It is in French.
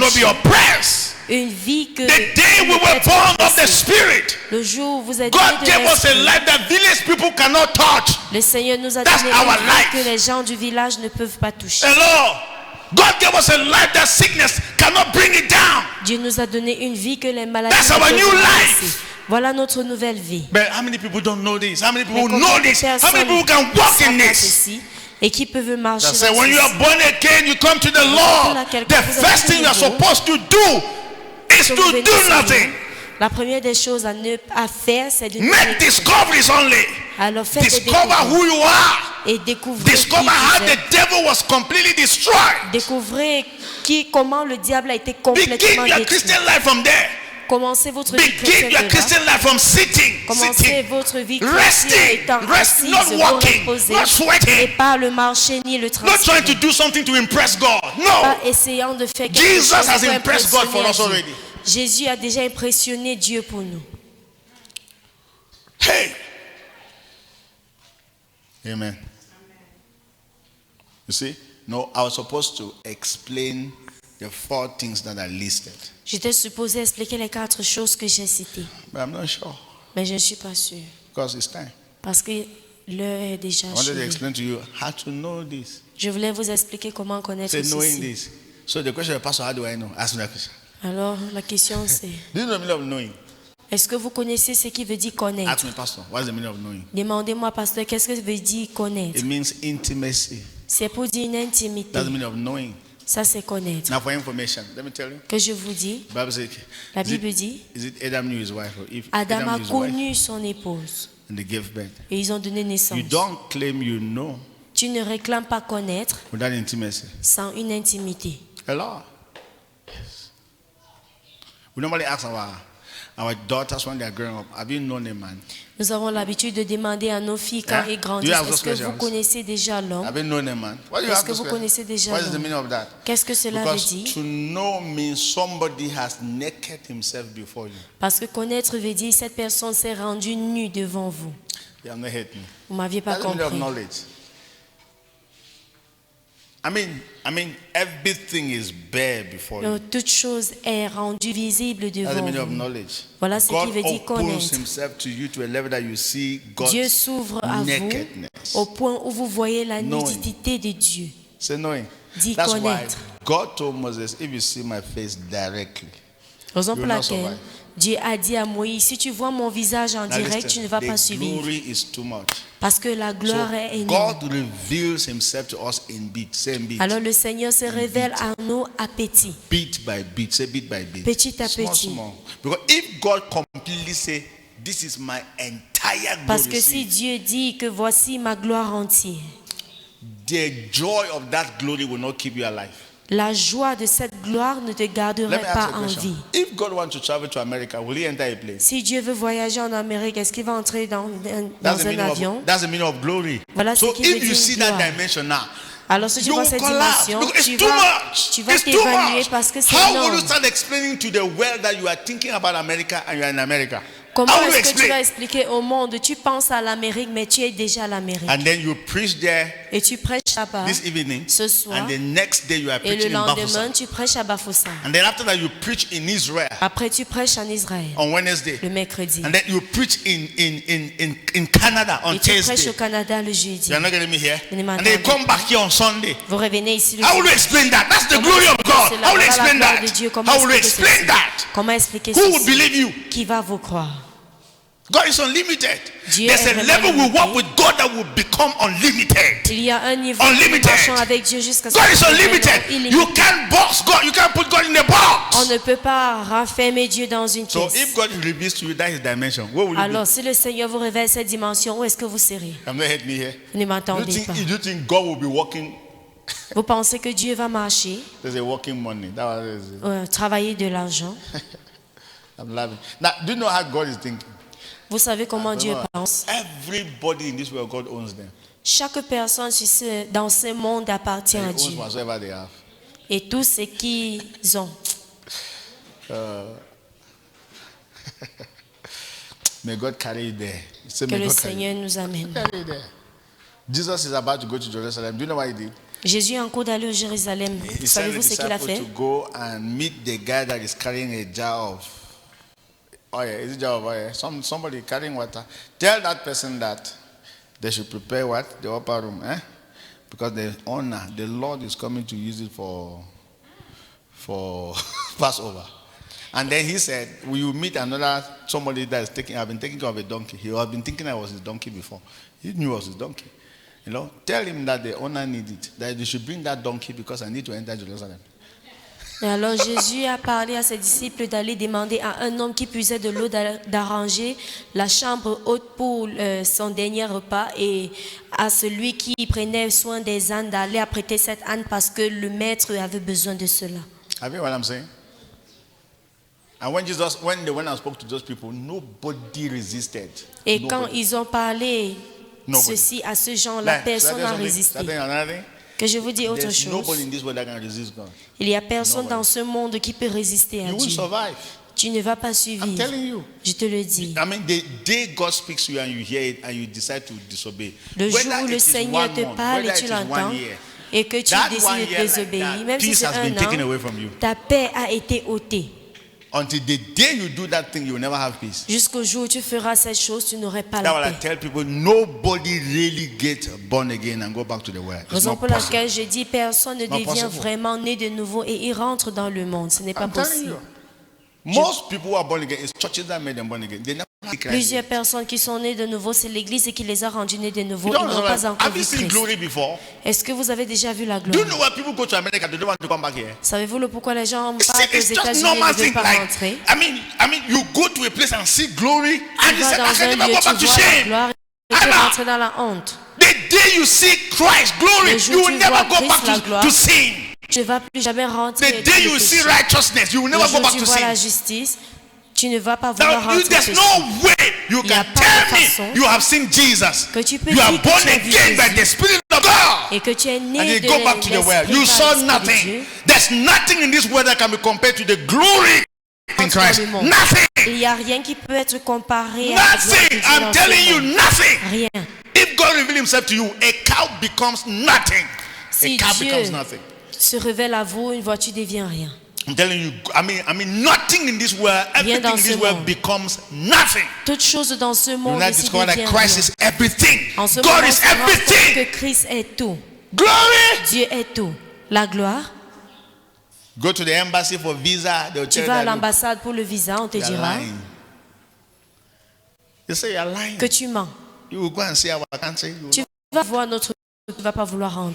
will be oppressed. Une vie que The day we were born of the Spirit, le jour où vous êtes God né de gave us a l'Esprit, life that village people cannot touch. le Seigneur nous a That's donné our une vie life. que les gens du village ne peuvent pas toucher. Hello. God gave us a life that sickness cannot bring it down. Dieu nous a donné une vie que les maladies That's ne our peuvent new pas life. toucher. Voilà notre nouvelle vie. But how many people don't know this? How many Mais people combien know de this? How personnes many people can walk savent in pas this? ceci et qui peuvent marcher That's why dans when you ceci? are born again, you come to the Lord. The first thing you are supposed to do is Quand to vous venez do au Seigneur, nothing. la première des choses à faire, c'est de Make discoveries only. alors faites des Discover découvertes who you are. et découvrez qui Discover vous how êtes. the devil was completely destroyed. Découvrez comment le diable a été complètement Begin your détruit. Christian life from there. Commencez votre vie Begin chrétienne your de là. Christian life from sitting. Commencez Sitting. votre vie chrétienne Resting. étant Rest, assise, not vous walking, reposez, not et sweating. pas le marcher ni le Not trying transpirer. to do something to impress God. Pas No. essayant de faire quelque Jesus chose has pour impressed God for impressionner us Dieu. already. Jésus a déjà impressionné Dieu pour nous. Hey. Amen. You see? No, I was supposed to explain the 4 things that are listed. J'étais supposé expliquer les 4 choses que j'ai citées, But I'm not sure. mais je ne suis pas sûre. Because it's time. Parce que l'heure est déjà I wanted to achevée. explain to you how to know this. Je voulais vous expliquer comment connaître Say knowing ceci. this. So the question, Pastor, how do I know? Ask me that question. Alors, la question c'est, Do you know the meaning of knowing? est-ce que vous connaissez ce qui veut dire connaître? Ask me, Pastor, what's the meaning of knowing? Demandez-moi, pasteur, qu'est-ce que ça veut dire connaître? It means intimacy. C'est pour dire une intimité. That's the meaning of knowing. Ça, c'est connaître. Now for information, let me tell you. Que je vous dis, The Bible says, la is it- Bible dit, is it Adam knew his wife or if Adam a knew his wife connu son épouse and they gave birth? et ils ont donné naissance. You don't claim you know Tu ne réclames pas connaître without intimacy. sans une intimité. Hello. Yes. We normally ask our daughters when they are growing up, have you known a man? Nous avons l'habitude de demander à nos filles quand Hein? elles Do grandissent, you have est-ce those que vous questions? connaissez déjà l'homme? Have you known a man? What do you Est-ce have que those vous questions? connaissez déjà What is the l'homme? meaning of that? Qu'est-ce que cela veut Because dire? to know means somebody has naked himself before you. Parce que connaître veut dire cette personne s'est rendue nue devant vous. You have not heard me. Vous m'aviez pas That's the meaning of compris. knowledge. I mean, everything is bare before you. Donc, toute chose est rendue visible That's the devant meaning of vous. knowledge. Voilà ce God qui veut dire opens connaître. himself to you to a level that you see Dieu God's s'ouvre à vous nakedness. au point où vous voyez la Knowing. nudité de Dieu. Say knowing. Dit That's why connaître. God told Moses, if you see my face directly, Raison You pour will not laquelle survive. Dieu a dit à Moïse, si tu vois mon visage en now direct, tu ne vas listen, pas the survivre. glory is too much. Parce que la So gloire est énorme. God reveals himself to us in bit. Say in bit. Alors le Seigneur se révèle à nous à petit. Bit by bit. Say bit by bit. Petit à Small, petit. small. Because if God completely say, this is my entire Parce glory, que si Dieu dit que voici ma gloire entière, the joy of that glory will not keep you alive. la joie de cette gloire ne te Let garderait me ask pas you a en question. vie. If God wants to travel to America, will he enter a plane? Si Dieu veut voyager en Amérique, est-ce qu'il va entrer dans That's the un meaning avion? of, that's the meaning of glory. Voilà So ce qui veut if you dire see gloire. that dimension now, Alors si tu you vois will cette collapse dimension, because tu it's too vas much. It's too t'évanouir much. parce que c'est How will you énorme. start explaining to the world that you are thinking about America and you are in America? Comment How will you est-ce que tu vas explain? expliquer au monde, tu penses à l'Amérique, mais tu es déjà à l'Amérique. And then you preach there Et tu prêches là-bas this evening, ce soir, and the next day you are et le preaching in lendemain, Bafoussam. tu prêches à Bafoussam. And then after that you preach in Israel Après, tu prêches en Israël, on Wednesday. le mercredi. And then you preach in Canada on Et tu prêches Thursday. au Canada le jeudi. You are not getting me here? Vous ne And then you m'entendez come back here on Sunday. Vous revenez ici le How will you jeudi. explain that? That's the Comment glory of God. expliquer cela? How will you Voilà la explain gloire de that? Dieu. Comment How will you expliquer explain ceci? that? Comment expliquer Who will ceci? believe you? Qui va vous croire? God is unlimited. Dieu There's est a vraiment level we limité. walk with God that will become unlimited. Il y a un niveau où Unlimited. nous marchons avec Dieu jusqu'à ce God is que nous unlimited. deviennent You illimités. can't box God. You can't put God in a On box. ne peut pas renfermer Dieu dans une So caisse. if God reveals to you that is dimension, where will you Alors, si le Seigneur vous révèle cette dimension, où est-ce que vous serez? be? I'm not heard me here. Vous ne Do m'entendez pas. you think God will be walking? Vous pensez que Dieu va marcher, There's a walking money. That was it. travailler de l'argent? I'm laughing. Now, do you know how God is thinking? Vous savez comment Dieu pense? Everybody in this world, God owns them. Chaque personne dans ce monde appartient And à he owns Dieu. whatsoever they have. Et tout ce qu'ils ont. May God carry you there. Say, Que may le God carry you. Seigneur nous amène. Carry you there. Jesus is about to go to Jerusalem. Do you know what he did? Jésus est en cours d'aller au Jérusalem. He sent the Savez-vous ce qu'il a disciples fait? to go and meet the guy that is carrying a jar of oil. Is it jar of oil? Somebody carrying water. Tell that person that they should prepare what? The upper room. Because the owner, the Lord is coming to use it for Passover. And then he said, will you meet somebody that is I've been taking care of a donkey. He had been thinking I was his donkey before. He knew I was his donkey. Tell him that the owner needs it. That they should bring that donkey because I need to enter Jerusalem. Et alors Jésus a parlé à ses disciples d'aller demander à un homme qui puisait de l'eau d'arranger la chambre haute pour son dernier repas, et à celui qui prenait soin des ânes d'aller apprêter cet âne parce que le maître avait besoin de cela. Have you heard what I'm saying? And when they went and spoke to those people, nobody resisted. Et Nobody. quand ils ont parlé ceci à ce gens-là, personne n'a résisté. Que je vous dis autre There's chose. nobody in this world that can resist God. Il n'y a personne Nobody. dans ce monde qui peut résister à You won't Dieu. survive. Tu ne vas pas I'm survivre. telling you. Je te le dis. I mean, the day God speaks to you and you hear it and you decide to disobey. Le jour Whether où it le is Seigneur 1 te month, parle et whether tu it is 1 l'entends, year, et que tu that décides 1 de year like désobéir, that, même si peace c'est has been taken un away an, from you. ta paix a été ôtée. Until the day you do that thing, you will never have peace. Jusqu'au jour où tu feras cette chose, tu n'aurais pas That's la why I paix. tell people, nobody really gets born again and go back to the world. It's Raison not pour possible. laquelle je dis personne ne Not devient possible. vraiment né de nouveau et il rentre dans le monde. Ce n'est pas I'm telling possible. you. Most people who are born again, it's churches that made them born again. They never see Christ. Plusieurs personnes qui sont nées de nouveau, c'est l'Église qui les a rendus nés de nouveau. You Ils don't n'ont understand, pas encore have you vu seen Christ. glory before? Est-ce que vous avez déjà vu la Do you gloire? know why people go to America? They don't want to come back here. Savez-vous le pourquoi les gens See, partent aux it's just États-Unis et normal ne veulent thing. pas Like, rentrer? I mean, you go to a place and see glory, Tu and you vas say, I dans can un never lieu, go tu back to vois la shame. gloire et tu I'm out. rentres dans la honte. The day you see Christ glory, Le jour you où will tu vois never go Christ, back la to gloire, sin. Tu ne vas plus jamais rentrer The dans day le you see péché. righteousness, you will Le never jour go où back tu to vois sin. la justice, tu ne vas pas vouloir Now, rentrer au there's péché. no way you Il y a can pas de tell façon me you have seen Jesus. que tu peux You are dire que born tu as vu again by Jésus the Spirit of God. et que tu es And né you de go back to the world. You l'esprit saw par l'Esprit de nothing. Dieu. There's nothing in this world that can be compared to the glory in Dans Christ. le monde. Nothing. Il n'y a rien qui peut être comparé à la gloire de Nothing. Dieu I'm dans ce telling you, monde. nothing. Rien. If God reveals himself to you, a cow becomes nothing. Si A cow Dieu becomes nothing. se révèle à vous, une voiture devient rien. I'm telling you, I mean, nothing in this world, everything dans in this ce world monde. becomes nothing. Toute chose dans ce You monde now ici discover that devient Christ rien. is everything. En ce God moment, is tu te rends compte everything. que Christ est tout. Glory. Dieu est tout. La gloire. Go to the embassy for visa. They'll Tu tell vas à you that l'ambassade pour le visa, on te you're dira lying. You say you're lying. que tu mens. You will go and see our country. Tu vas voir notre, tu ne vas pas vouloir rentrer.